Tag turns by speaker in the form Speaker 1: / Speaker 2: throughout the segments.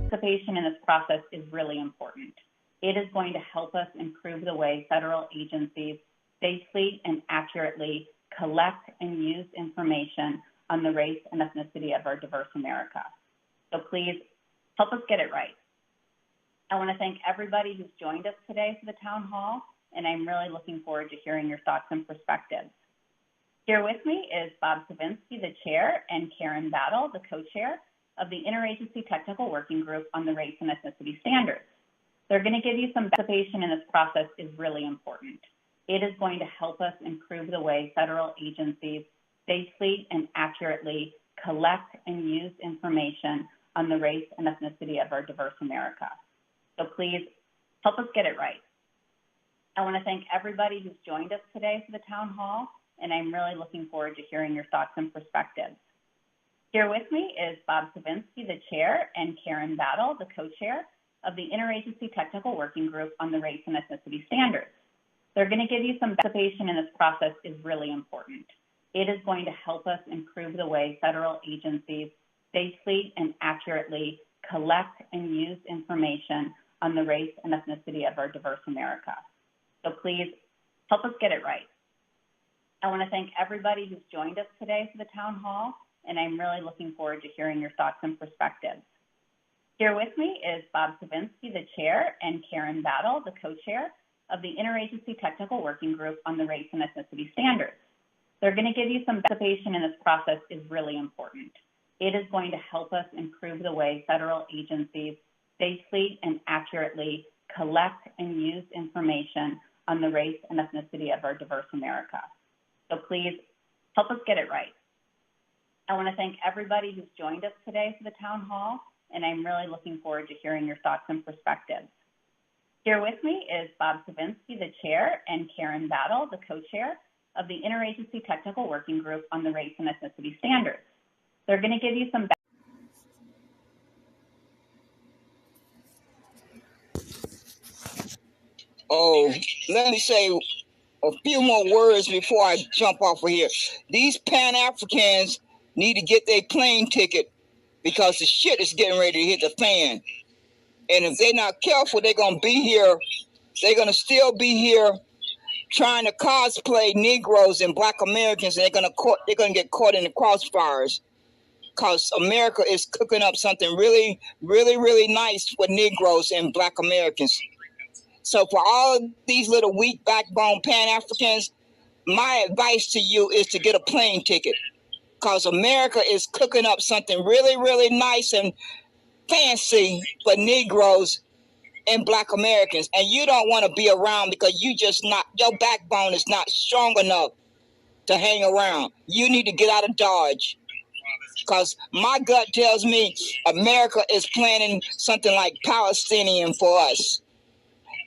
Speaker 1: Participation in this process is really important. It is going to help us improve the way federal agencies safely and accurately collect and use information on the race and ethnicity of our diverse America. So please help us get it right. I want to thank everybody who's joined us today for the town hall, and I'm really looking forward to hearing your thoughts and perspectives. Here with me is Bob Savinsky, the chair, and Karen Battle, the co-chair of the Interagency Technical Working Group on the Race and Ethnicity Standards. They're going to give you some participation in this process is really important. It is going to help us improve the way federal agencies safely and accurately collect and use information on the race and ethnicity of our diverse America. So please help us get it right. I want to thank everybody who's joined us today for the town hall, and I'm really looking forward to hearing your thoughts and perspectives. Here with me is Bob Savinsky, the chair, and Karen Battle, the co-chair of the Interagency Technical Working Group on the Race and Ethnicity Standards. They're going to give you some participation in this process is really important. It is going to help us improve the way federal agencies safely and accurately collect and use information on the race and ethnicity of our diverse America. So please help us get it right. I want to thank everybody who's joined us today for the town hall, and I'm really looking forward to hearing your thoughts and perspectives. Here with me is Bob Savinsky, the chair, and Karen Battle, the co-chair of the Interagency Technical Working Group on the Race and Ethnicity Standards. They're going to give you some participation in this process is really important. It is going to help us improve the way federal agencies safely and accurately collect and use information on the race and ethnicity of our diverse America. So please help us get it right. I want to thank everybody who's joined us today for the town hall, and I'm really looking forward to hearing your thoughts and perspectives. Here with me is Bob Savinsky, the chair, and Karen Battle, the co-chair of the Interagency Technical Working Group on the Race and Ethnicity Standards. They're going to give you some.
Speaker 2: Oh, let me say a few more words before I jump off of here. These Pan-Africans need to get their plane ticket because the shit is getting ready to hit the fan. And if they're not careful, they're going to be here. They're going to still be here trying to cosplay Negroes and Black Americans, and they're going to get caught in the crossfires because America is cooking up something really, really, really nice for Negroes and Black Americans. So for all of these little weak backbone Pan-Africans, my advice to you is to get a plane ticket because America is cooking up something really, really nice and fancy for Negroes and Black Americans. And you don't want to be around because your backbone is not strong enough to hang around. You need to get out of Dodge because my gut tells me America is planning something like Palestinian for us.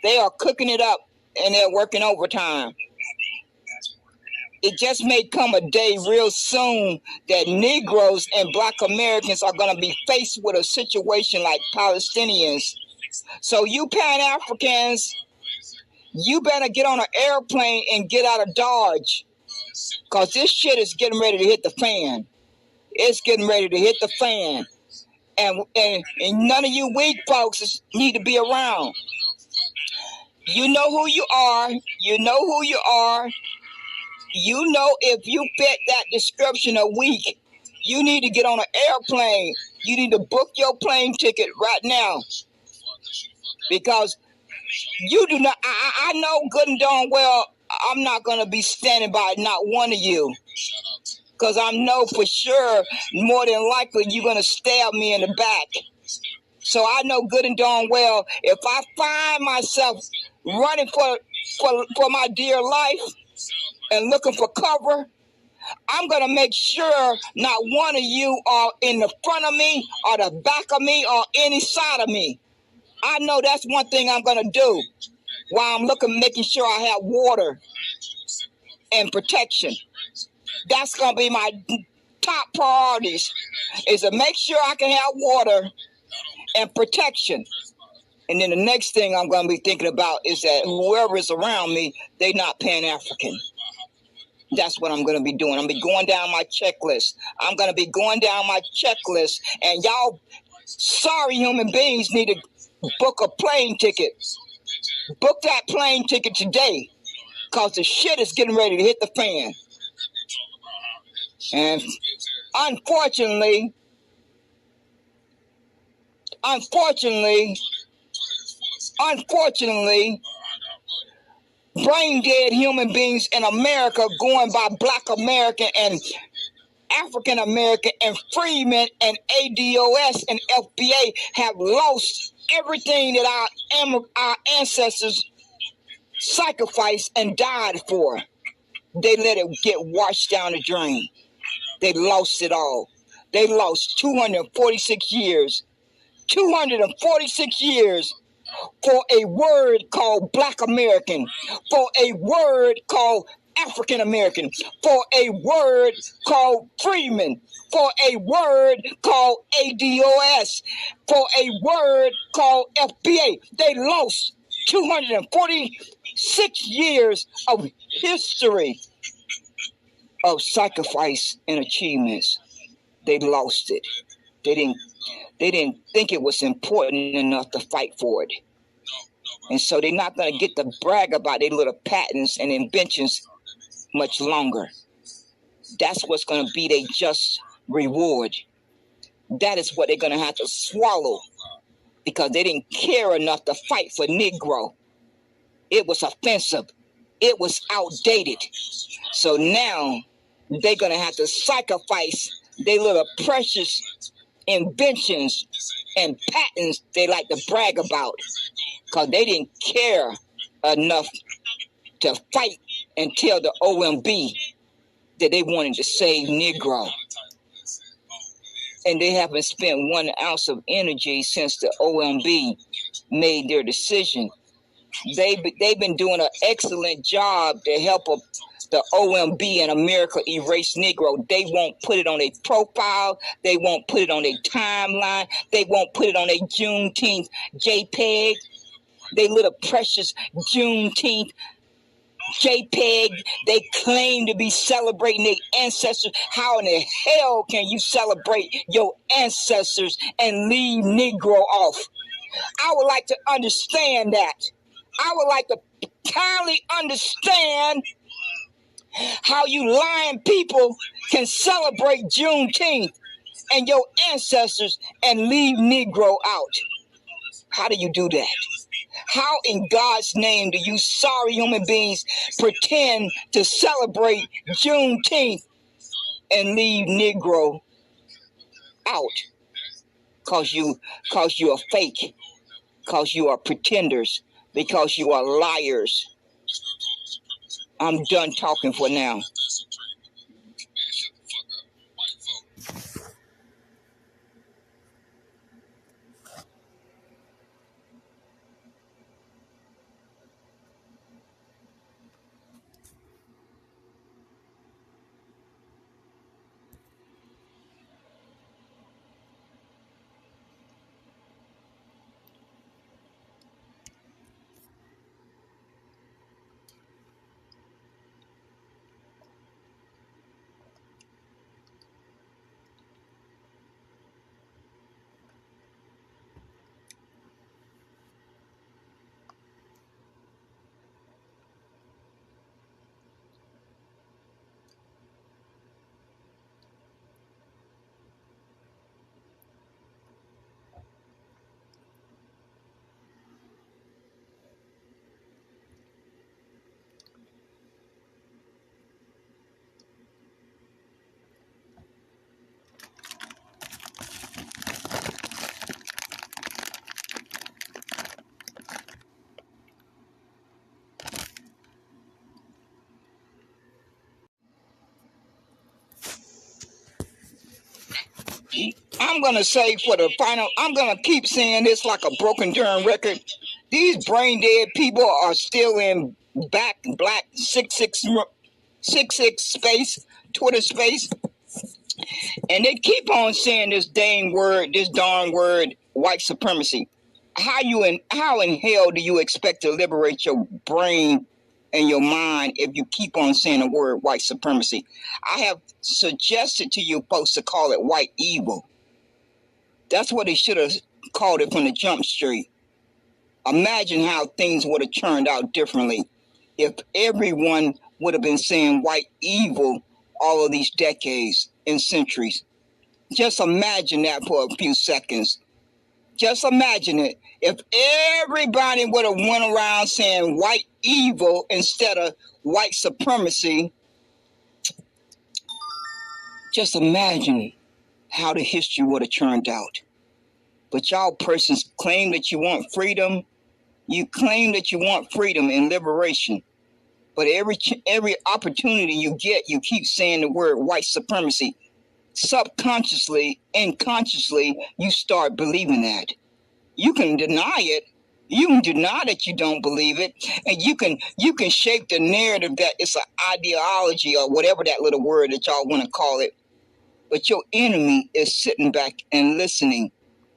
Speaker 2: They are cooking it up and they're working overtime. It just may come a day real soon that Negroes and Black Americans are going to be faced with a situation like Palestinians. So you Pan-Africans, you better get on an airplane and get out of Dodge because this shit is getting ready to hit the fan. It's getting ready to hit the fan. And none of you weak folks need to be around. You know who you are. You know who you are. You know if you fit that description of weak, you need to get on an airplane. You need to book your plane ticket right now. Because you do not, I know good and darn well I'm not going to be standing by not one of you. Because I know for sure, more than likely, you're going to stab me in the back. So I know good and darn well, if I find myself running for my dear life and looking for cover, I'm going to make sure not one of you are in the front of me or the back of me or any side of me. I know that's one thing I'm going to do while I'm making sure I have water and protection. That's going to be my top priorities, is to make sure I can have water and protection. And then the next thing I'm going to be thinking about is that whoever is around me, they're not Pan-African. That's what I'm going to be doing. I'm going to be going down my checklist. I'm going to be going down my checklist. And y'all sorry human beings need to book a plane ticket. Book that plane ticket today, because the shit is getting ready to hit the fan. And unfortunately, brain dead human beings in America, going by Black American and African American and Freedmen and ADOS and FBA, have lost everything that our ancestors sacrificed and died for. They let it get washed down the drain. They lost it all. They lost 246 years. 246 years for a word called Black American, for a word called African American, for a word called Freedmen, for a word called ADOS, for a word called FBA. They lost 246 years of history of sacrifice and achievements. They lost it. They didn't think it was important enough to fight for it. And so they're not going to get to brag about their little patents and inventions much longer. That's what's going to be their just reward. That is what they're going to have to swallow, because they didn't care enough to fight for Negro. It was offensive. It was outdated. So now they're going to have to sacrifice their little precious inventions and patents they like to brag about, because they didn't care enough to fight and tell the OMB that they wanted to save Negro. And they haven't spent 1 ounce of energy since the OMB made their decision. They've been doing an excellent job to help the OMB in America erase Negro. They won't put it on a profile. They won't put it on a timeline. They won't put it on a Juneteenth JPEG. They little precious Juneteenth JPEG. They claim to be celebrating their ancestors. How in the hell can you celebrate your ancestors and leave Negro off? I would like to understand that. I would like to kindly understand how you lying people can celebrate Juneteenth and your ancestors and leave Negro out. How do you do that? How in God's name do you sorry human beings pretend to celebrate Juneteenth and leave Negro out? Because you are fake, because you are pretenders, because you are liars. I'm done talking for now. I'm going to say for the final, I'm going to keep saying this like a broken Durham record. These brain dead people are still in black 66 space, Twitter space. And they keep on saying this darn word, white supremacy. How in hell do you expect to liberate your brain and your mind if you keep on saying the word white supremacy? I have suggested to you folks to call it white evil. That's what they should have called it from the jump street. Imagine how things would have turned out differently if everyone would have been saying white evil all of these decades and centuries. Just imagine that for a few seconds. Just imagine it. If everybody would have went around saying white evil instead of white supremacy, just imagine how the history would have turned out. But y'all persons claim that you want freedom. You claim that you want freedom and liberation. But every opportunity you get, you keep saying the word white supremacy. Subconsciously and consciously, you start believing that. You can deny it. You can deny that you don't believe it, and you can shape the narrative that it's an ideology or whatever that little word that y'all want to call it. But your enemy is sitting back and listening.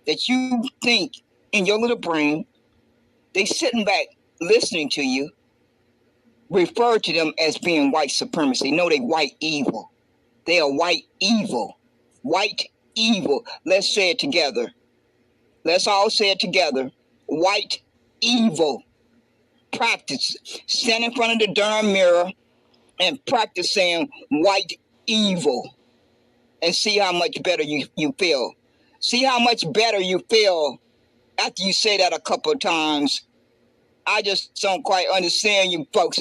Speaker 2: That you think in your little brain, they sitting back listening to you. Refer to them as being white supremacy. No, they white evil. They are white evil. White evil. Let's say it together. Let's all say it together. White evil. Practice. Stand in front of the darn mirror and practice saying white evil. And see how much better you feel. See how much better you feel after you say that a couple of times. I just don't quite understand you folks.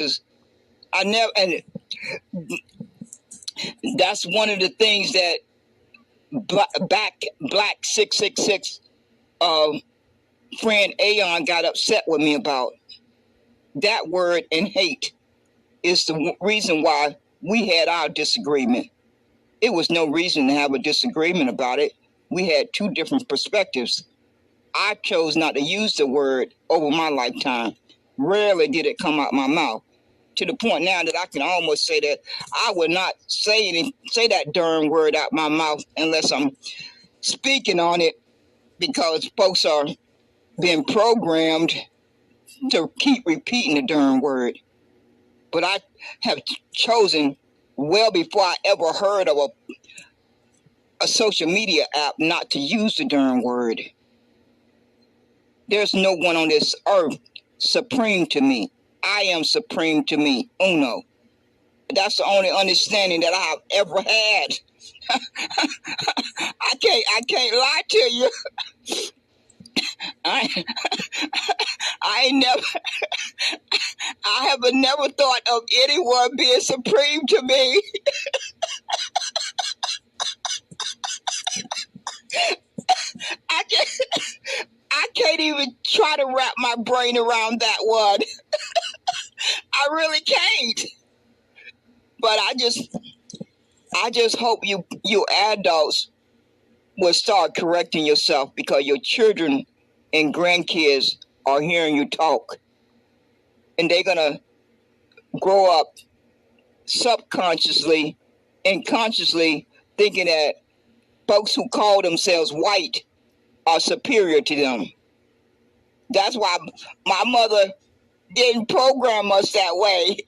Speaker 2: And that's one of the things that Black 666 friend Aeon got upset with me about. That word and hate is the reason why we had our disagreement. It was no reason to have a disagreement about it. We had two different perspectives. I chose not to use the word over my lifetime. Rarely did it come out my mouth. To the point now that I can almost say that I would not say that darn word out my mouth unless I'm speaking on it, because folks are being programmed to keep repeating the darn word. But I have chosen well before I ever heard of a social media app not to use the darn word. There's no one on this earth supreme to me. I am supreme to me. Uno. That's the only understanding that I have ever had. I can't lie to you. I have never thought of anyone being supreme to me. I can't even try to wrap my brain around that one. I really can't. But I just hope you adults will start correcting yourself, because your children and grandkids are hearing you talk. And they're going to grow up subconsciously and consciously thinking that folks who call themselves white are superior to them. That's why my mother didn't program us that way.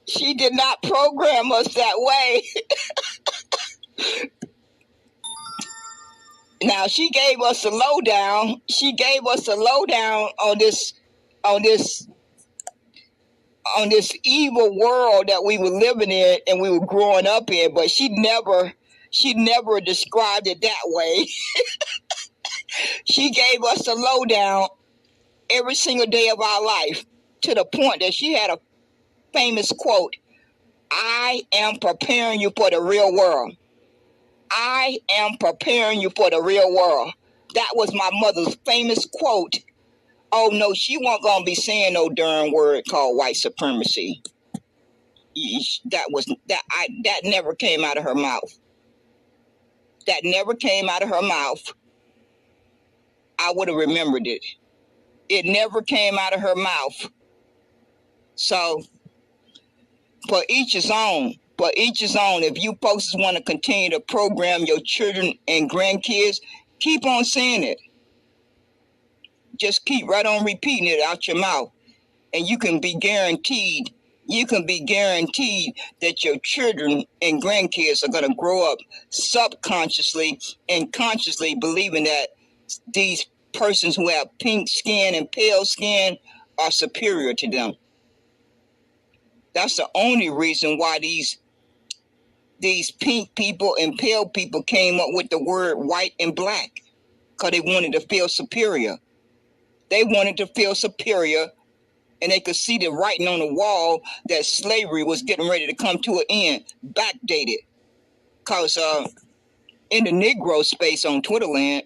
Speaker 2: She did not program us that way. Now, she gave us a lowdown. She gave us a lowdown on this evil world that we were living in and we were growing up in, but she never described it that way. She gave us a lowdown every single day of our life, to the point that she had a famous quote: I am preparing you for the real world. I am preparing you for the real world. That was my mother's famous quote. Oh no, she wasn't gonna be saying no darn word called white supremacy. That never came out of her mouth. That never came out of her mouth. I would have remembered it. It never came out of her mouth. So, for each his own. For each his own. If you folks want to continue to program your children and grandkids, keep on saying it. Just keep right on repeating it out your mouth. And you can be guaranteed you can be guaranteed that your children and grandkids are going to grow up subconsciously and consciously believing that these persons who have pink skin and pale skin are superior to them. That's the only reason why these pink people and pale people came up with the word white and black, because they wanted to feel superior. They wanted to feel superior, and they could see the writing on the wall that slavery was getting ready to come to an end, backdated. Because in the Negro space on Twitterland,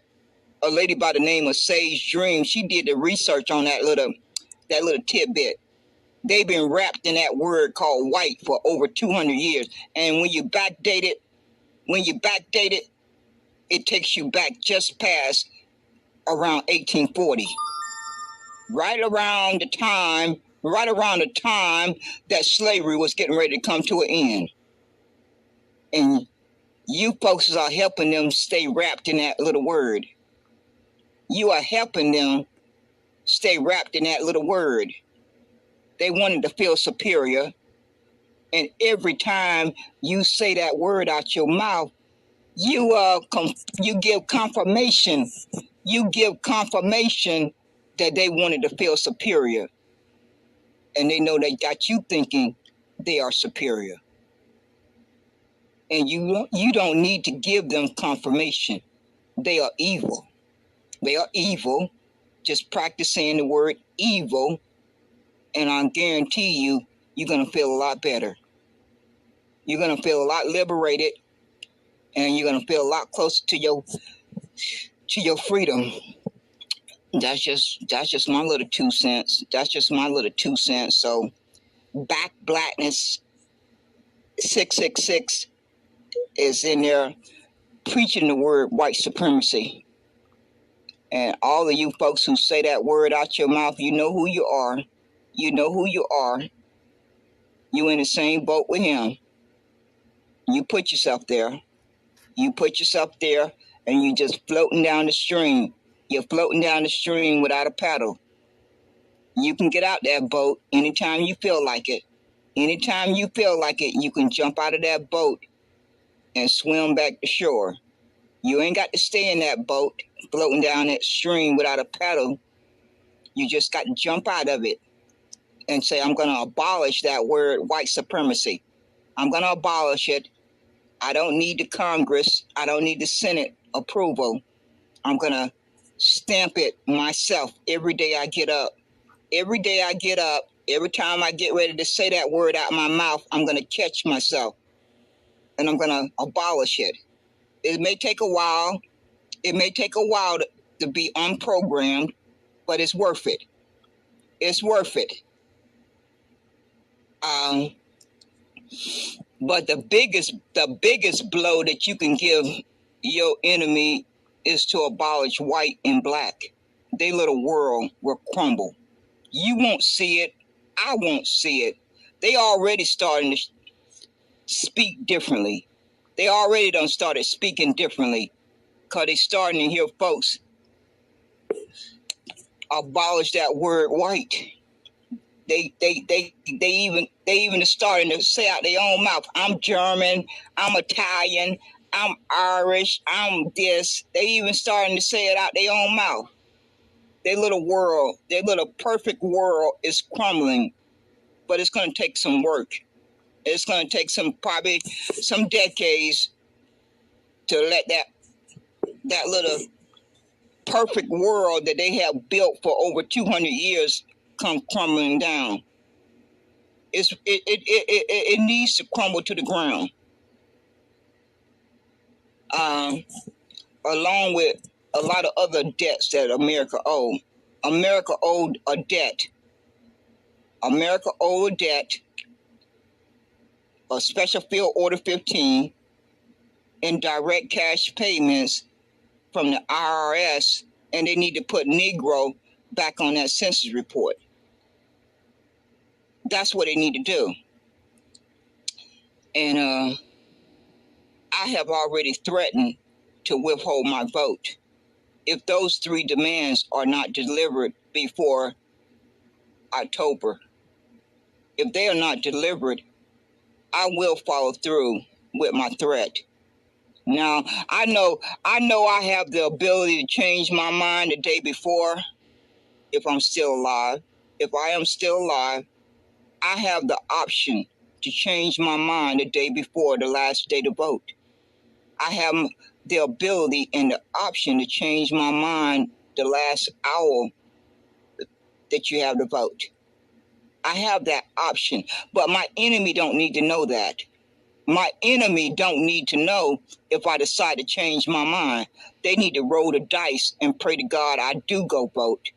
Speaker 2: a lady by the name of Sage Dream, she did the research on that little tidbit. They've been wrapped in that word called white for over 200 years. And when you backdate it, it takes you back just past around 1840. Right around the time that slavery was getting ready to come to an end. And you folks are helping them stay wrapped in that little word. You are helping them stay wrapped in that little word. They wanted to feel superior. And every time you say that word out your mouth, you give confirmation. You give confirmation that they wanted to feel superior. And they know they got you thinking they are superior. And you don't need to give them confirmation. They are evil. They are evil. Just practice saying the word evil, and I guarantee you, you're going to feel a lot better. You're going to feel a lot liberated, and you're going to feel a lot closer to your freedom. That's just my little 2 cents. That's just my little 2 cents. So, Back Blackness 666 is in there preaching the word white supremacy. And all of you folks who say that word out your mouth, you know who you are. You know who you are. You in the same boat with him. You put yourself there. You put yourself there, and you just floating down the stream. You're floating down the stream without a paddle. You can get out that boat anytime you feel like it. Anytime you feel like it, you can jump out of that boat and swim back to shore. You ain't got to stay in that boat floating down that stream without a paddle. You just got to jump out of it and say, I'm going to abolish that word white supremacy. I'm going to abolish it. I don't need the Congress. I don't need the Senate approval. I'm going to stamp it myself every day I get up. Every day I get up, every time I get ready to say that word out of my mouth, I'm going to catch myself and I'm going to abolish it. It may take a while. It may take a while to be unprogrammed, but it's worth it. It's worth it. But the biggest blow that you can give your enemy is to abolish white and black. Their little world will crumble. You won't see it. I won't see it. They already starting to speak differently. They already done started speaking differently, because they starting to hear folks abolish that word white. They even starting to say out their own mouth, I'm German, I'm Italian, I'm Irish, I'm this. They even starting to say it out their own mouth. Their little world, their little perfect world is crumbling, but it's going to take some work. It's going to take probably some decades to let that little perfect world that they have built for over 200 years come crumbling down. It needs to crumble to the ground. Along with a lot of other debts that America owed. America owed a debt. America owed a debt, a Special Field Order 15, in direct cash payments from the IRS, and they need to put Negro back on that census report. That's what they need to do. And I have already threatened to withhold my vote if those 3 demands are not delivered before October. if they are not delivered, I will follow through with my threat. Now, I know I have the ability to change my mind the day before if I'm still alive. If I am still alive, I have the option to change my mind the day before the last day to vote. I have the ability and the option to change my mind the last hour that you have to vote. I have that option, but my enemy don't need to know that. My enemy don't need to know if I decide to change my mind. They need to roll the dice and pray to God I do go vote.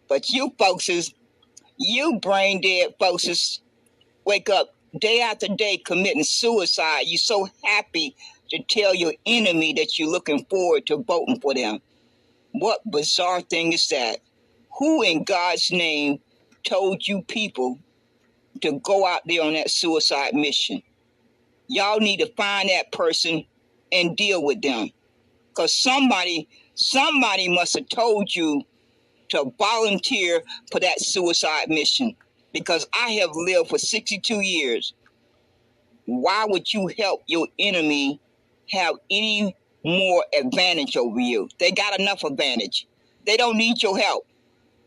Speaker 2: But you folks you brain dead folks wake up day after day committing suicide. You're so happy to tell your enemy that you're looking forward to voting for them. What bizarre thing is that? Who in God's name told you people to go out there on that suicide mission? Y'all need to find that person and deal with them. Because somebody must have told you to volunteer for that suicide mission. Because I have lived for 62 years. Why would you help your enemy have any more advantage over you? They got enough advantage. They don't need your help.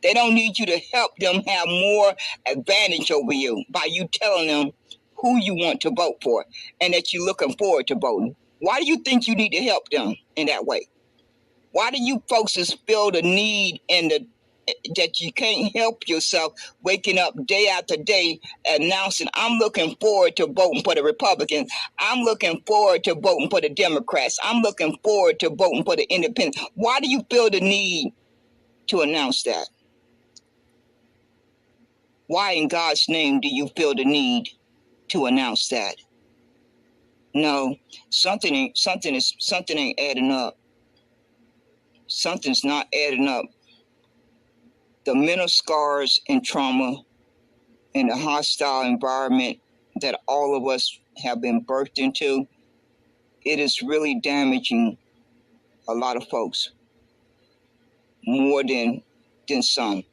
Speaker 2: They don't need you to help them have more advantage over you by you telling them who you want to vote for and that you're looking forward to voting. Why do you think you need to help them in that way? Why do you folks feel the need and that you can't help yourself waking up day after day announcing, I'm looking forward to voting for the Republicans. I'm looking forward to voting for the Democrats. I'm looking forward to voting for the Independents. Why do you feel the need to announce that? Why in God's name do you feel the need to announce that? No, something ain't adding up. Something's not adding up. The mental scars and trauma and the hostile environment that all of us have been birthed into, it is really damaging a lot of folks more than some.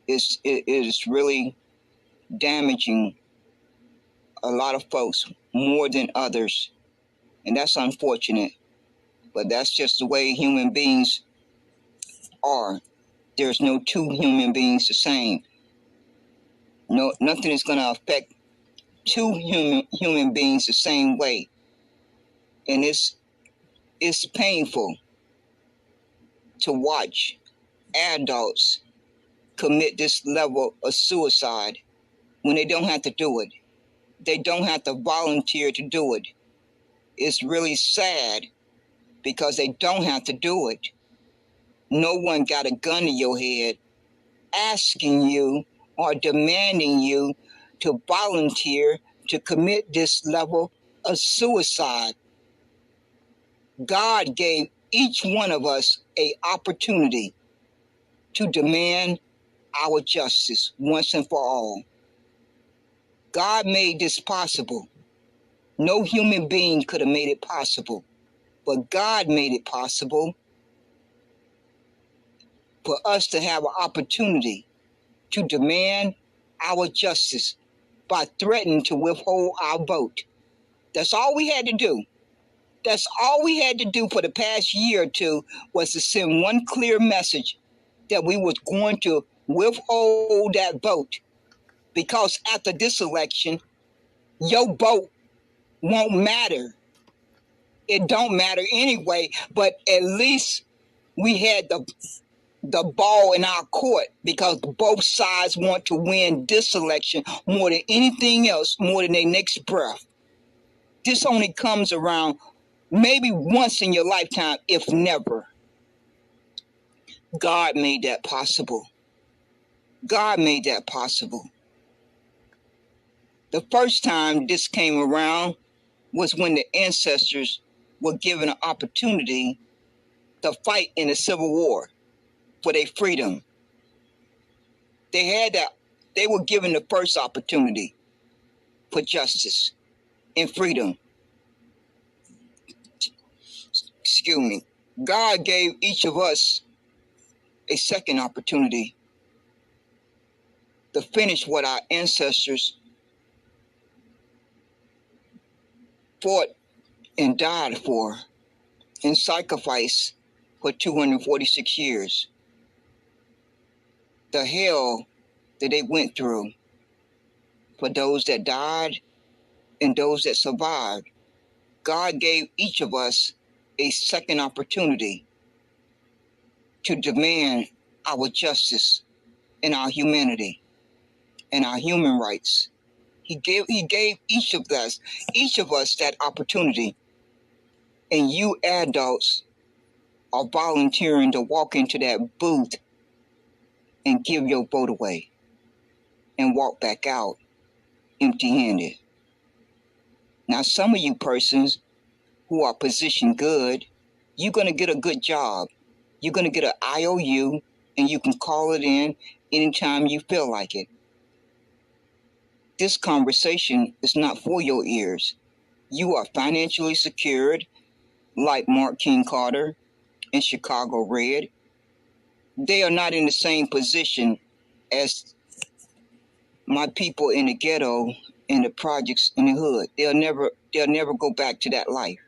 Speaker 2: It is really damaging a lot of folks more than others, and that's unfortunate, but that's just the way human beings are. There's no two human beings the same. No, nothing is going to affect two human beings the same way, and it's painful to watch adults commit this level of suicide when they don't have to do it. They don't have to volunteer to do it. It's really sad because they don't have to do it. No one got a gun to your head asking you or demanding you to volunteer to commit this level of suicide. God gave each one of us an opportunity to demand our justice once and for all. God made this possible. No human being could have made it possible, but God made it possible for us to have an opportunity to demand our justice by threatening to withhold our vote. That's all we had to do. That's all we had to do for the past year or two was to send one clear message that we was going to withhold that vote, because after this election, your vote won't matter. It don't matter anyway, but at least we had the ball in our court, because both sides want to win this election more than anything else, more than their next breath. This only comes around maybe once in your lifetime, if never. God made that possible. God made that possible. The first time this came around was when the ancestors were given an opportunity to fight in the Civil War for their freedom. They had that. They were given the first opportunity for justice and freedom. Excuse me. God gave each of us a second opportunity. to finish what our ancestors fought and died for and sacrificed for 246 years. The hell that they went through for those that died and those that survived. God gave each of us a second opportunity to demand our justice and our humanity and our human rights. He gave each of us that opportunity. And you adults are volunteering to walk into that booth and give your vote away and walk back out empty-handed. Now, some of you persons who are positioned good, you're going to get a good job. You're going to get an IOU, and you can call it in anytime you feel like it. This conversation is not for your ears. You are financially secured, like Mark King Carter and Chicago Red. They are not in the same position as my people in the ghetto, in the projects, in the hood. They'll never go back to that life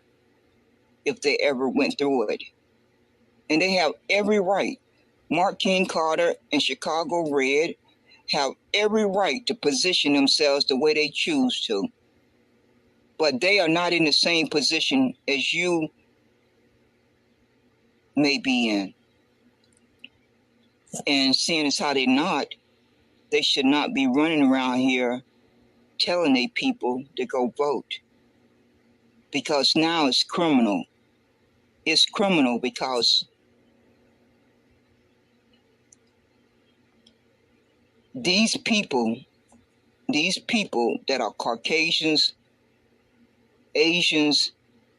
Speaker 2: if they ever went through it. And they have every right. Mark King Carter and Chicago Red have every right to position themselves the way they choose to. But they are not in the same position as you may be in. And seeing as how they're not, they should not be running around here telling their people to go vote. Because now it's criminal. It's criminal because these people that are Caucasians, Asians,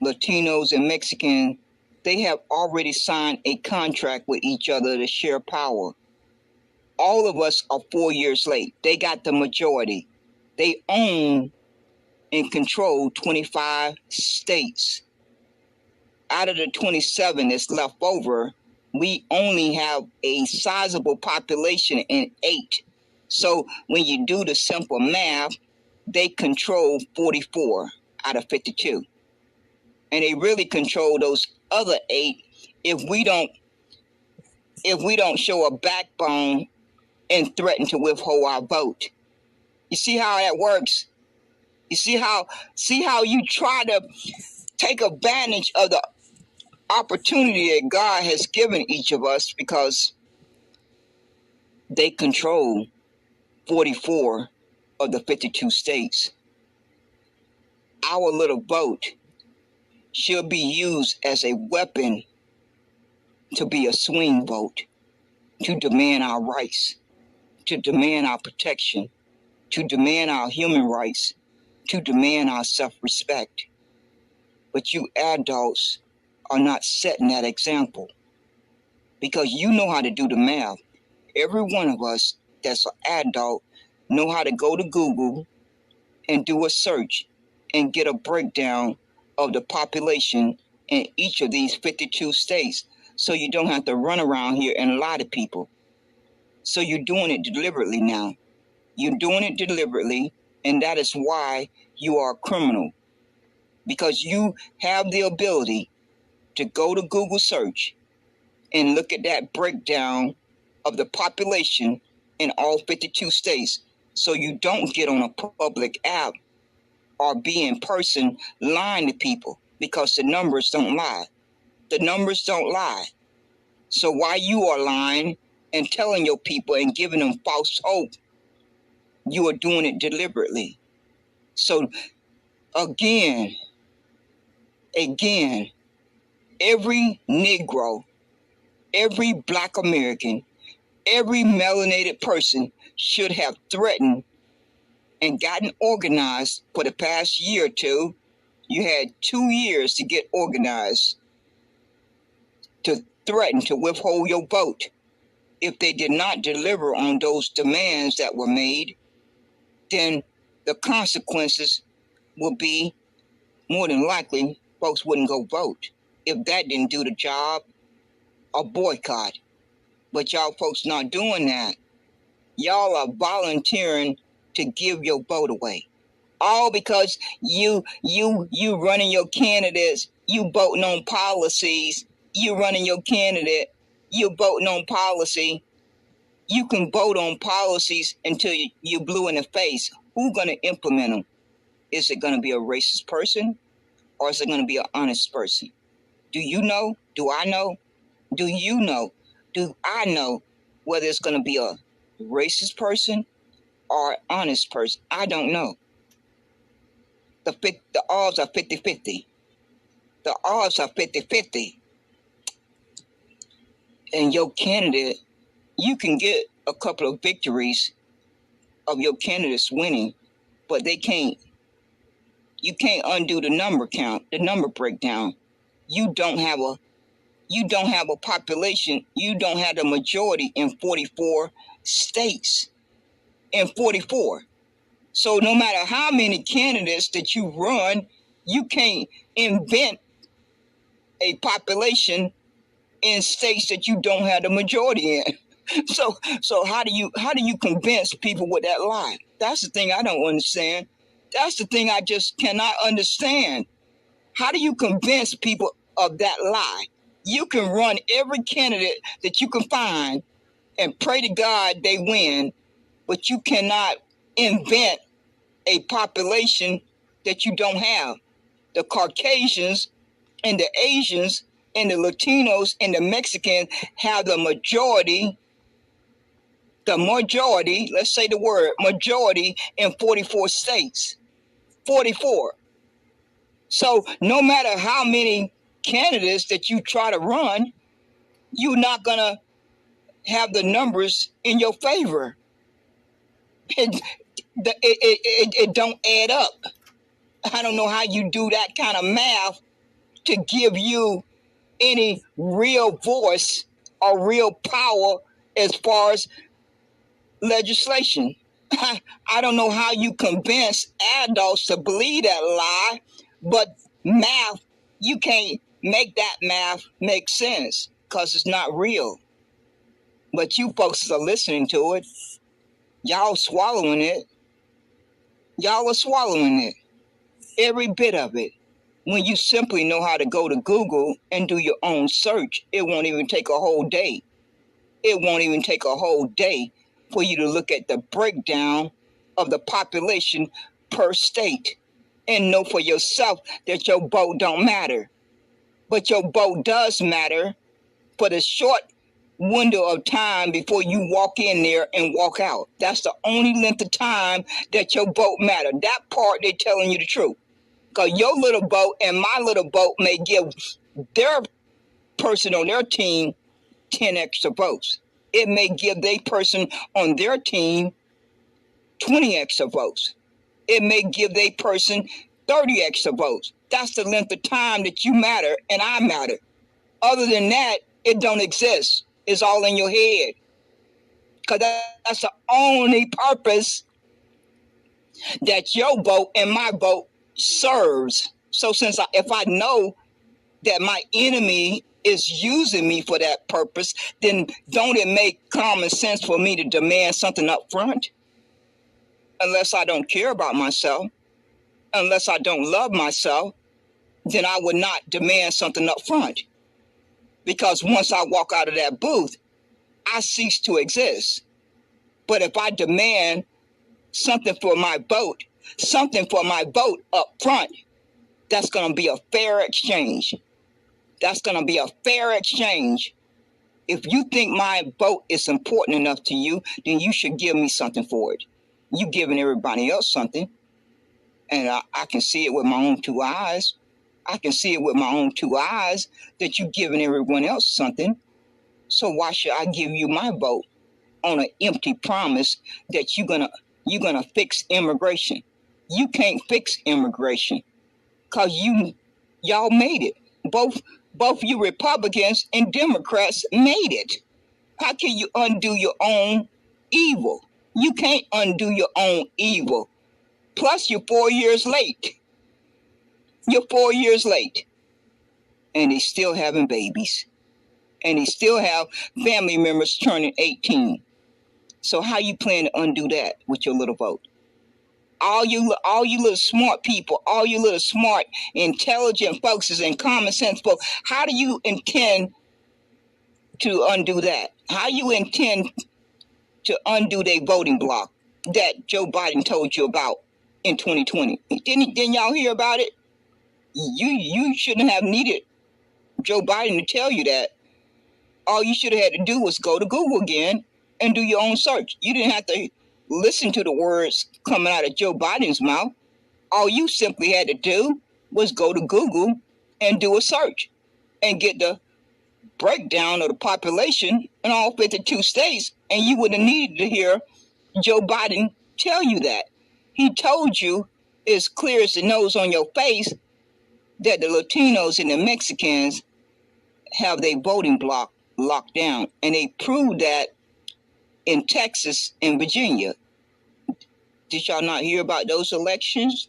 Speaker 2: Latinos, and Mexicans, they have already signed a contract with each other to share power. All of us are 4 years late. They got the majority. They own and control 25 states. Out of the 27 that's left over, we only have a sizable population in 8. So when you do the simple math, they control 44 out of 52. And they really control those other 8 if we don't show a backbone and threaten to withhold our vote. You see how that works? You see how you try to take advantage of the opportunity that God has given each of us, because they control 44 of the 52 states. Our little vote should be used as a weapon to be a swing vote, to demand our rights, to demand our protection, to demand our human rights, to demand our self-respect. But you adults are not setting that example, because you know how to do the math. Every one of us that's an adult know how to go to Google and do a search and get a breakdown of the population in each of these 52 states, so you don't have to run around here and lie to people. So you're doing it deliberately now. You're doing it deliberately, and that is why you are a criminal, because you have the ability to go to Google search and look at that breakdown of the population in all 52 states, so you don't get on a public app or be in person lying to people, because the numbers don't lie. The numbers don't lie. So while you are lying and telling your people and giving them false hope, you are doing it deliberately. So again, every Negro, every Black American, every melanated person should have threatened and gotten organized for the past year or two. You had 2 years to get organized to threaten to withhold your vote. If they did not deliver on those demands that were made, then the consequences will be, more than likely, folks wouldn't go vote. If that didn't do the job, a boycott. But y'all folks not doing that. Y'all are volunteering to give your vote away. All because you running your candidates, you voting on policies, you running your candidate, you voting on policy. You can vote on policies until you blue in the face. Who's going to implement them? Is it going to be a racist person, or is it going to be an honest person? Do you know? Do I know? Do you know? Do I know whether it's going to be a racist person or an honest person? I don't know. The odds are 50-50. The odds are 50-50. And your candidate, you can get a couple of victories of your candidates winning, but you can't undo the number count, the number breakdown. You don't have a population, you don't have the majority in 44 states. In 44. So no matter how many candidates that you run, you can't invent a population in states that you don't have the majority in. So how do you convince people with that lie? That's the thing I don't understand. That's the thing I just cannot understand. How do you convince people of that lie? You can run every candidate that you can find and pray to God they win, but you cannot invent a population that you don't have. The Caucasians and the Asians and the Latinos and the Mexicans have the majority, let's say the word majority in 44 states. 44. So no matter how many candidates that you try to run, you're not going to have the numbers in your favor. It don't add up. I don't know how you do that kind of math to give you any real voice or real power as far as legislation. I don't know how you convince ADOS to believe that lie, but math, you can't make that math make sense because it's not real. But you folks are listening to it. Y'all swallowing it. Y'all are swallowing it. Every bit of it. When you simply know how to go to Google and do your own search, it won't even take a whole day. It won't even take a whole day for you to look at the breakdown of the population per state and know for yourself that your vote don't matter. But your vote does matter for the short window of time before you walk in there and walk out. That's the only length of time that your vote matter. That part, they're telling you the truth. Because your little vote and my little vote may give their person on their team 10 extra votes. It may give their person on their team 20 extra votes. It may give their person 30 extra votes. That's the length of time that you matter and I matter. Other than that, it don't exist. It's all in your head. Because that's the only purpose that your vote and my vote serves. So if I know that my enemy is using me for that purpose, then don't it make common sense for me to demand something up front? Unless I don't care about myself, unless I don't love myself, then I would not demand something up front. Because once I walk out of that booth, I cease to exist. But if I demand something for my vote up front, that's going to be a fair exchange. That's going to be a fair exchange. If you think my vote is important enough to you, then you should give me something for it. You giving everybody else something. And I can see it with my own two eyes. I can see it with my own two eyes that you're giving everyone else something. So why should I give you my vote on an empty promise that you're gonna fix immigration? You can't fix immigration because y'all made it. Both you Republicans and Democrats made it. How can you undo your own evil? You can't undo your own evil. Plus, you're 4 years late. You're 4 years late. And they still having babies. And they still have family members turning 18. So how you plan to undo that with your little vote? All you little smart people, all you little smart, intelligent folks and common sense folks, how do you intend to undo that? How you intend to undo their voting block that Joe Biden told you about in 2020? Didn't y'all hear about it? You shouldn't have needed Joe Biden to tell you that. All you should have had to do was go to Google again and do your own search. You didn't have to listen to the words coming out of Joe Biden's mouth. All you simply had to do was go to Google and do a search and get the breakdown of the population in all 52 states, and you wouldn't need to hear Joe Biden tell you that. He told you as clear as the nose on your face that the Latinos and the Mexicans have their voting block locked down, and they proved that in Texas and Virginia. Did y'all not hear about those elections?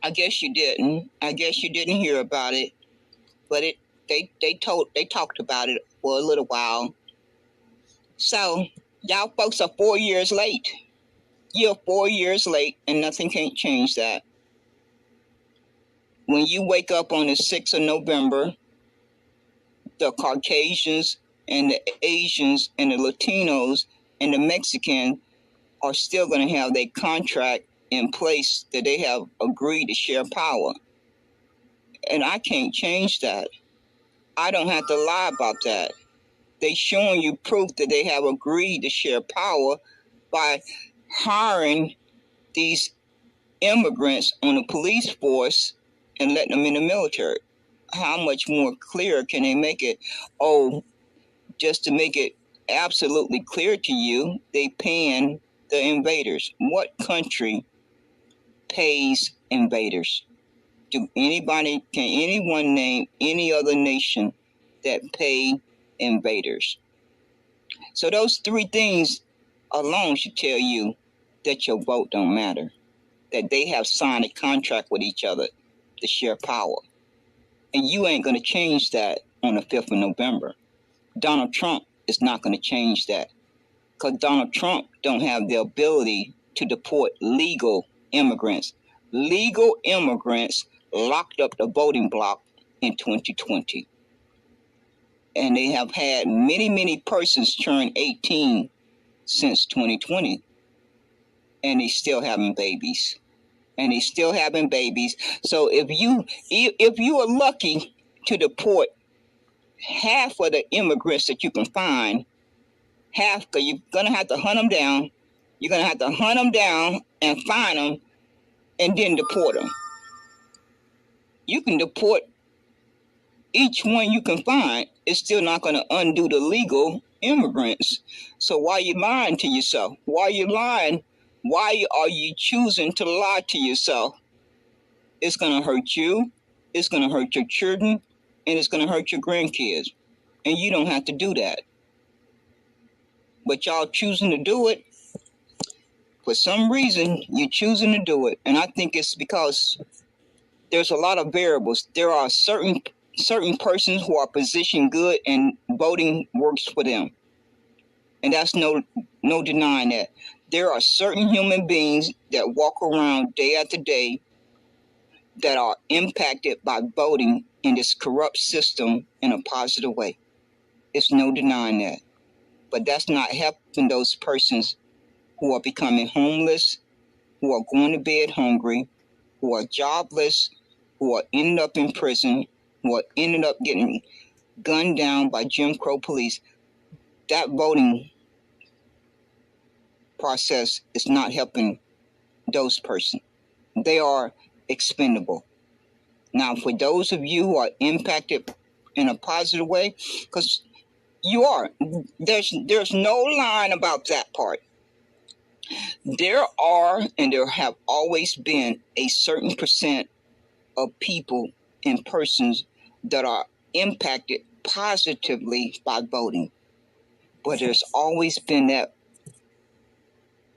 Speaker 2: I guess you didn't. I guess you didn't hear about it, but they talked about it for a little while. So y'all folks are 4 years late. You're 4 years late, and nothing can't change that. When you wake up on the 6th of November, the Caucasians and the Asians and the Latinos and the Mexicans are still going to have their contract in place that they have agreed to share power. And I can't change that. I don't have to lie about that. They showing you proof that they have agreed to share power by hiring these immigrants on the police force and letting them in the military. How much more clear can they make it? Oh, just to make it absolutely clear to you, they paying the invaders. What country pays invaders? Can anyone name any other nation that pay invaders? So those three things alone should tell you that your vote don't matter, that they have signed a contract with each other to share power. And you ain't going to change that on the 5th of November. Donald Trump is not going to change that, because Donald Trump don't have the ability to deport legal immigrants. Legal immigrants locked up the voting block in 2020. And they have had many persons turn 18 since 2020. And they still having babies. So if you are lucky to deport half of the immigrants that you can find, half, because you're going to have to hunt them down. You're going to have to hunt them down and find them and then deport them. You can deport each one you can find. It's still not going to undo the legal immigrants. So why are you lying to yourself? Why are you lying? Why are you choosing to lie to yourself? It's going to hurt you. It's going to hurt your children. And it's going to hurt your grandkids. And you don't have to do that. But y'all choosing to do it. For some reason, you're choosing to do it. And I think it's because there's a lot of variables. There are certain persons who are positioned good and voting works for them. And that's no denying that. There are certain human beings that walk around day after day that are impacted by voting in this corrupt system in a positive way. It's no denying that. But that's not helping those persons who are becoming homeless, who are going to bed hungry, who are jobless, who are ending up in prison, who are ending up getting gunned down by Jim Crow police. That voting process is not helping those persons. They are expendable. Now, for those of you who are impacted in a positive way, because you are, there's no line about that part. There are, and there have always been, a certain percent of people and persons that are impacted positively by voting. But there's always been that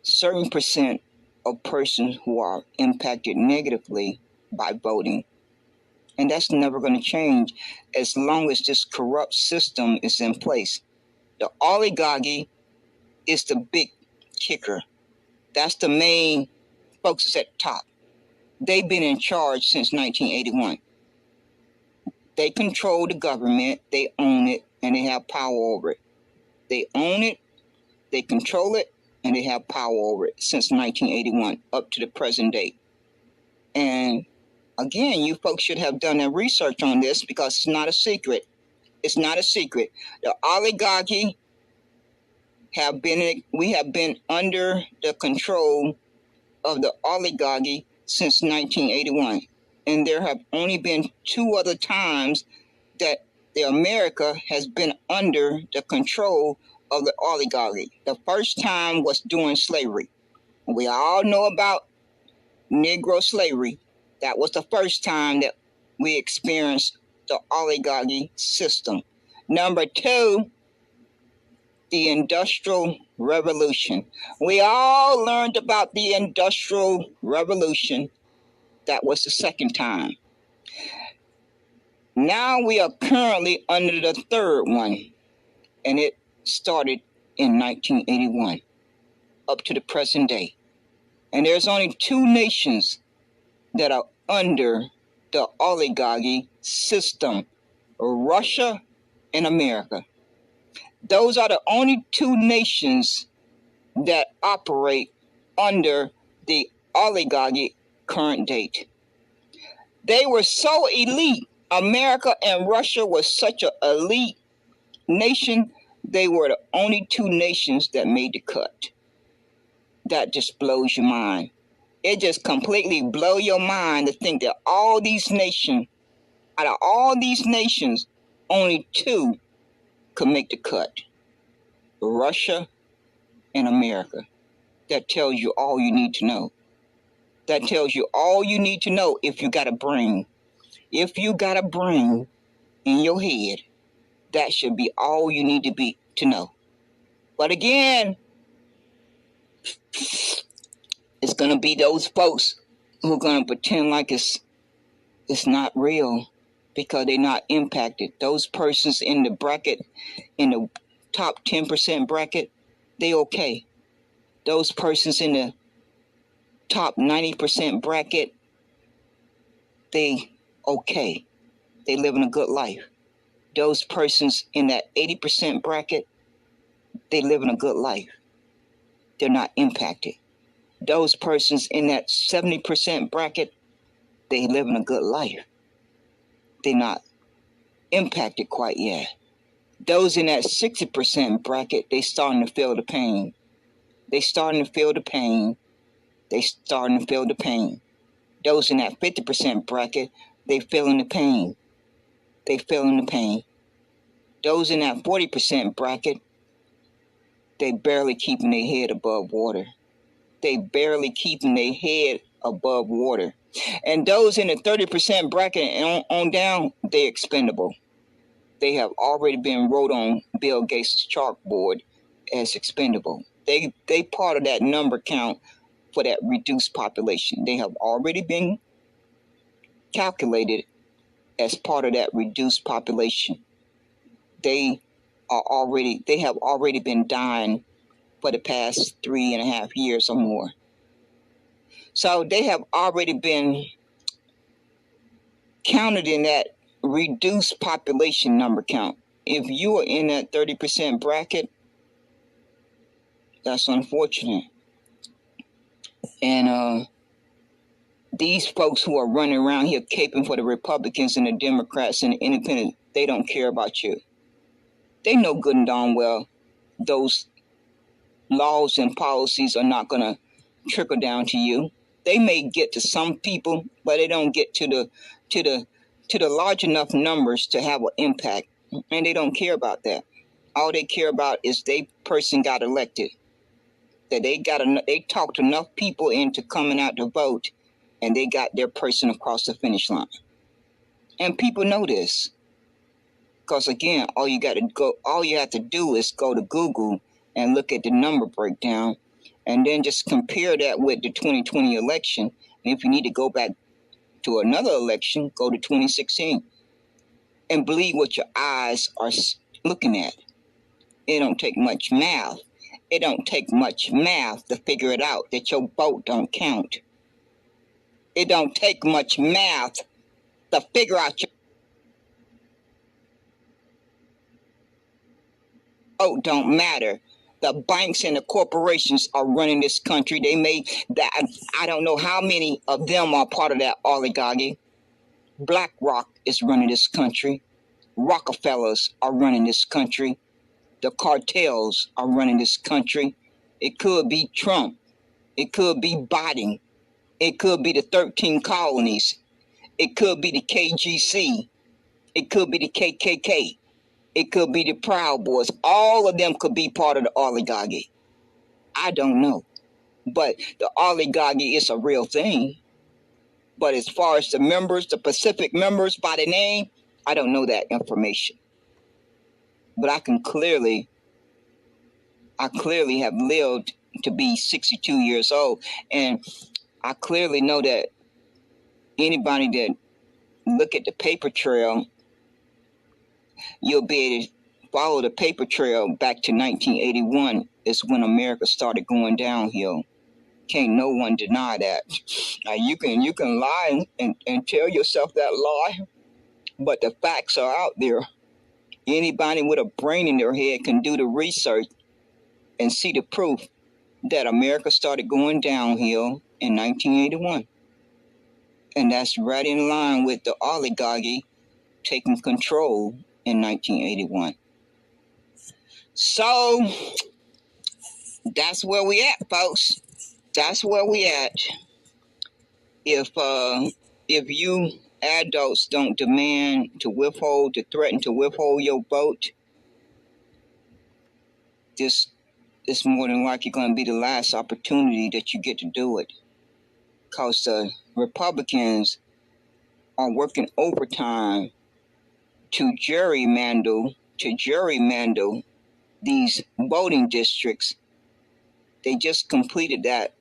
Speaker 2: certain percent of persons who are impacted negatively by voting. And that's never going to change as long as this corrupt system is in place. The oligarchy is the big kicker. That's the main folks at the top. They've been in charge since 1981. They control the government, they own it, and they have power over it. They own it, they control it, and they have power over it since 1981 up to the present day. And again, you folks should have done their research on this because it's not a secret. It's not a secret. The oligarchy we have been under the control of the oligarchy since 1981. And there have only been 2 other times that America has been under the control of the oligarchy. The first time was during slavery. We all know about Negro slavery. That was the first time that we experienced the oligarchy system. Number 2, the Industrial Revolution. We all learned about the Industrial Revolution. That was the second time. Now we are currently under the third one, and it started in 1981 up to the present day. And there's only 2 nations that are under the oligarchy system, Russia and America. Those are the only 2 nations that operate under the oligarchy current date. They were so elite. America and Russia was such an elite nation. They were the only 2 nations that made the cut. That just blows your mind. It just completely blows your mind to think that all these nations, out of all these nations, only 2 could make the cut. Russia and America. That tells you all you need to know. That tells you all you need to know if you got a brain. If you got a brain in your head, that should be all you need to know. But again, it's going to be those folks who are going to pretend like it's not real because they're not impacted. Those persons in the bracket, in the top 10% bracket, they okay. Those persons in the top 90% bracket, they okay. They living a good life. Those persons in that 80% bracket, they living a good life. They're not impacted. Those persons in that 70% bracket, they living a good life. They're not impacted quite yet. Those in that 60% bracket, they starting to feel the pain. They starting to feel the pain. They starting to feel the pain. Those in that 50% bracket, they feeling the pain. They feeling the pain. Those in that 40% bracket, they barely keeping their head above water. They barely keeping their head above water. And those in the 30% bracket and on down, they expendable. They have already been wrote on Bill Gates' chalkboard as expendable. They part of that number count for that reduced population. They have already been calculated as part of that reduced population. They have already been dying for the past 3.5 years or more. So they have already been counted in that reduced population number count. If you are in that 30% bracket, that's unfortunate. And these folks who are running around here caping for the Republicans and the Democrats and the Independents, they don't care about you. They know good and darn well those laws and policies are not going to trickle down to you. They may get to some people, but they don't get to the large enough numbers to have an impact, and they don't care about that. All they care about is they person got elected, that they talked enough people into coming out to vote, and they got their person across the finish line. And people know this, because again, all you have to do is go to Google and look at the number breakdown, and then just compare that with the 2020 election. And if you need to go back to another election, go to 2016 and believe what your eyes are looking at. It don't take much math. It don't take much math to figure it out that your vote don't count. It don't take much math to figure out your vote don't matter. The banks and the corporations are running this country. They made that. I don't know how many of them are part of that oligarchy. BlackRock is running this country. Rockefellers are running this country. The cartels are running this country. It could be Trump. It could be Biden. It could be the 13 colonies. It could be the KGC. It could be the KKK. It could be the Proud Boys. All of them could be part of the oligarchy. I don't know. But the oligarchy is a real thing. But as far as the members, the Pacific members by the name, I don't know that information. But I clearly have lived to be 62 years old. And I clearly know that anybody that look at the paper trail, you'll be able to follow the paper trail back to 1981 is when America started going downhill. Can't no one deny that. Now you can lie and tell yourself that lie, but the facts are out there. Anybody with a brain in their head can do the research and see the proof that America started going downhill in 1981. And that's right in line with the oligarchy taking control in 1981. So that's where we at, folks. That's where we at. If you ADOS don't demand to threaten to withhold your vote, this is more than likely going to be the last opportunity that you get to do it. Because the Republicans are working overtime to gerrymander these voting districts. They just completed that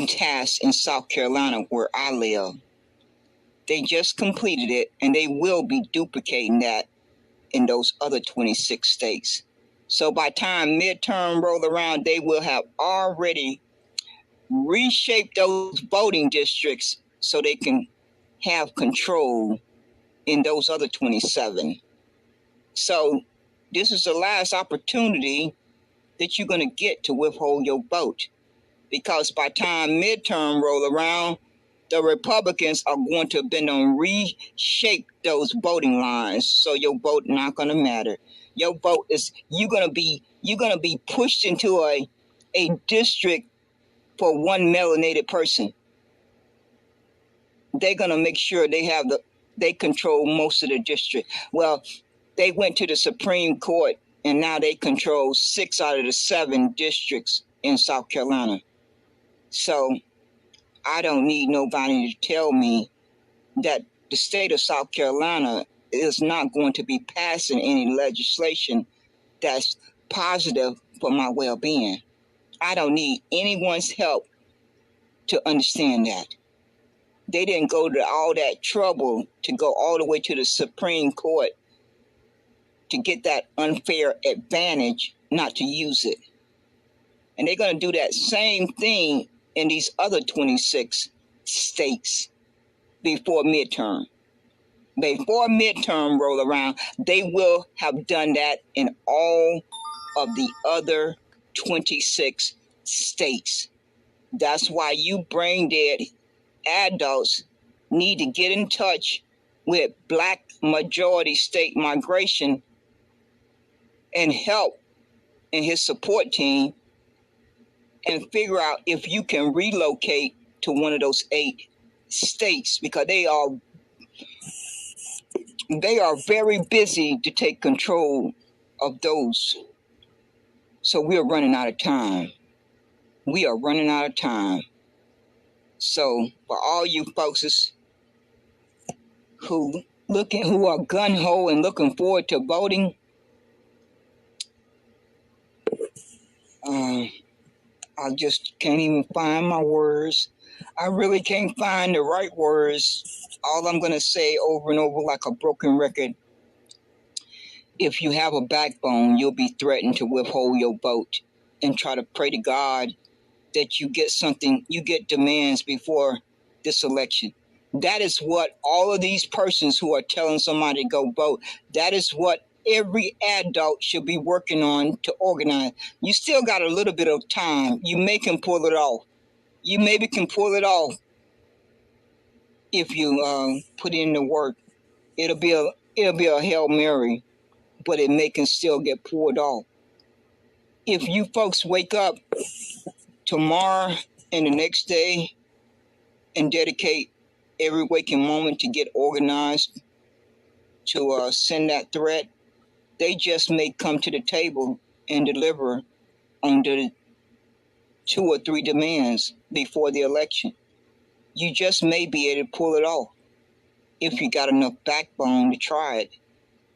Speaker 2: task in South Carolina where I live. They just completed it, and they will be duplicating that in those other 26 states. So by time midterm roll around, they will have already reshaped those voting districts so they can have control in those other 27. So this is the last opportunity that you're going to get to withhold your vote. Because by time midterm roll around, the Republicans are going to have been on reshape those voting lines. So your vote not going to matter. Your vote is, you're going to be pushed into a district for one melanated person. They're going to make sure they control most of the district. Well, they went to the Supreme Court and now they control 6 out of the 7 districts in South Carolina. So I don't need nobody to tell me that the state of South Carolina is not going to be passing any legislation that's positive for my well-being. I don't need anyone's help to understand that. They didn't go to all that trouble to go all the way to the Supreme Court to get that unfair advantage not to use it. And they're going to do that same thing in these other 26 states before midterm. Before midterm roll around, they will have done that in all of the other 26 states. That's why you brain dead adults need to get in touch with Black majority state migration and help in his support team and figure out if you can relocate to one of those 8 states, because they are very busy to take control of those. So we are running out of time. We are running out of time. So for all you folks who are gung-ho and looking forward to voting, I just can't even find my words. I really can't find the right words. All I'm going to say over and over like a broken record, if you have a backbone, you'll be threatened to withhold your vote. and try to pray to God that you get something, you get demands before this election. That is what all of these persons who are telling somebody to go vote, that is what every adult should be working on to organize. You still got a little bit of time. You may can pull it off. You maybe can pull it off if you put in the work. It'll be a Hail Mary, but it may can still get pulled off. If you folks wake up tomorrow and the next day and dedicate every waking moment to get organized to send that threat, they just may come to the table and deliver on the 2 or 3 demands before the election. You just may be able to pull it off if you got enough backbone to try it.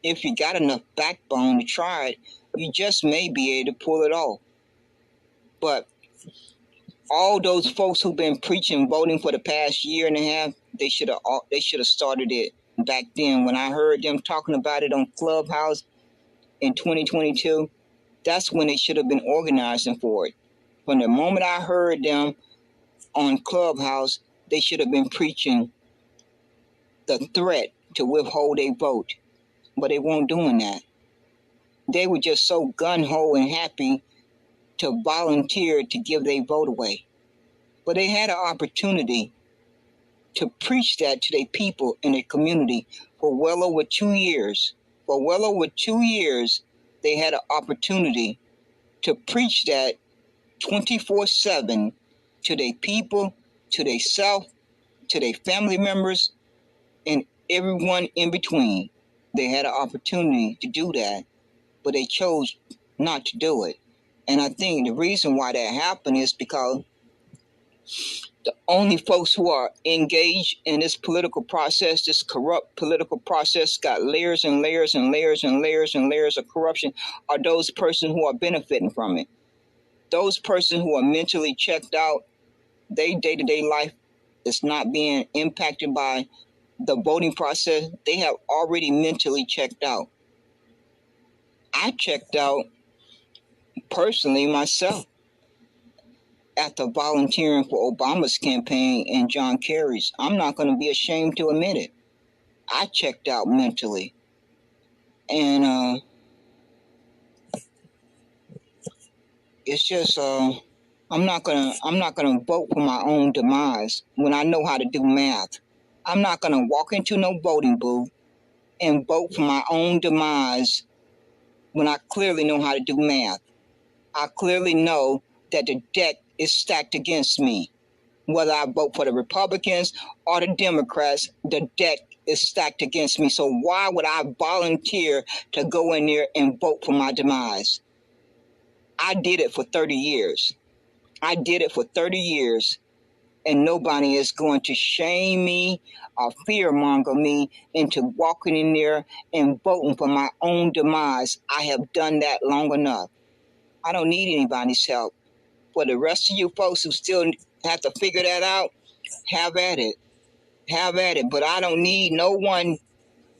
Speaker 2: If you got enough backbone to try it, you just may be able to pull it off. But all those folks who've been preaching voting for the past year and a half, they should have started it back then. When I heard them talking about it on Clubhouse in 2022, that's when they should have been organizing for it. From the moment I heard them on Clubhouse, they should have been preaching the threat to withhold a vote. But they weren't doing that. They were just so gun-ho and happy to volunteer to give their vote away. But they had an opportunity to preach that to their people in their community for well over 2 years. For well over 2 years, they had an opportunity to preach that 24/7 to their people, to their self, to their family members, and everyone in between. They had an opportunity to do that, but they chose not to do it. And I think the reason why that happened is because the only folks who are engaged in this political process, this corrupt political process, got layers and layers and layers and layers and layers of corruption, are those persons who are benefiting from it. Those persons who are mentally checked out, their day-to-day life is not being impacted by the voting process. They have already mentally checked out. I checked out personally myself after volunteering for Obama's campaign and John Kerry's. I'm not going to be ashamed to admit it. I checked out mentally. And it's just I'm not gonna vote for my own demise when I know how to do math. I'm not gonna walk into no voting booth and vote for my own demise when I clearly know how to do math. I clearly know that the deck is stacked against me. Whether I vote for the Republicans or the Democrats, the deck is stacked against me. So why would I volunteer to go in there and vote for my demise? I did it for 30 years. I did it for 30 years, and nobody is going to shame me or fearmonger me into walking in there and voting for my own demise. I have done that long enough. I don't need anybody's help. For the rest of you folks who still have to figure that out, have at it. Have at it. But I don't need no one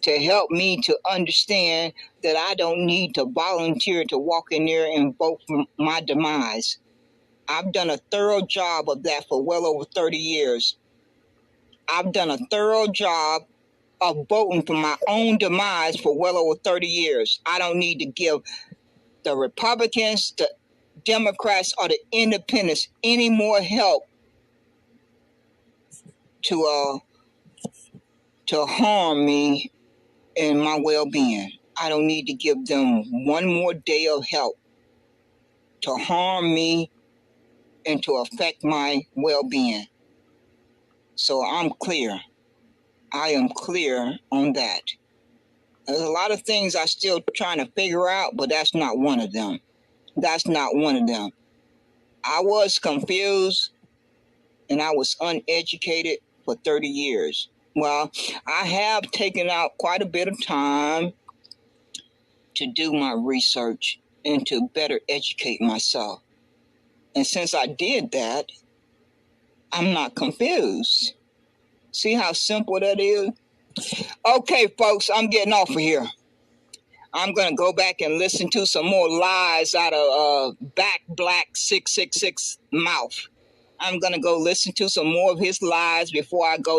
Speaker 2: to help me to understand that I don't need to volunteer to walk in there and vote for my demise. I've done a thorough job of that for well over 30 years. I've done a thorough job of voting for my own demise for well over 30 years. I don't need to give the Republicans, the Democrats, or the Independents any more help to harm me and my well-being. I don't need to give them one more day of help to harm me and to affect my well-being. So I'm clear. I am clear on that. There's a lot of things I'm still trying to figure out, but that's not one of them. That's not one of them. I was confused and I was uneducated for 30 years. Well, I have taken out quite a bit of time to do my research and to better educate myself. And since I did that, I'm not confused. See how simple that is? Okay, folks, I'm getting off of here. I'm going to go back and listen to some more lies out of Back Black 666 mouth. I'm going to go listen to some more of his lies before I go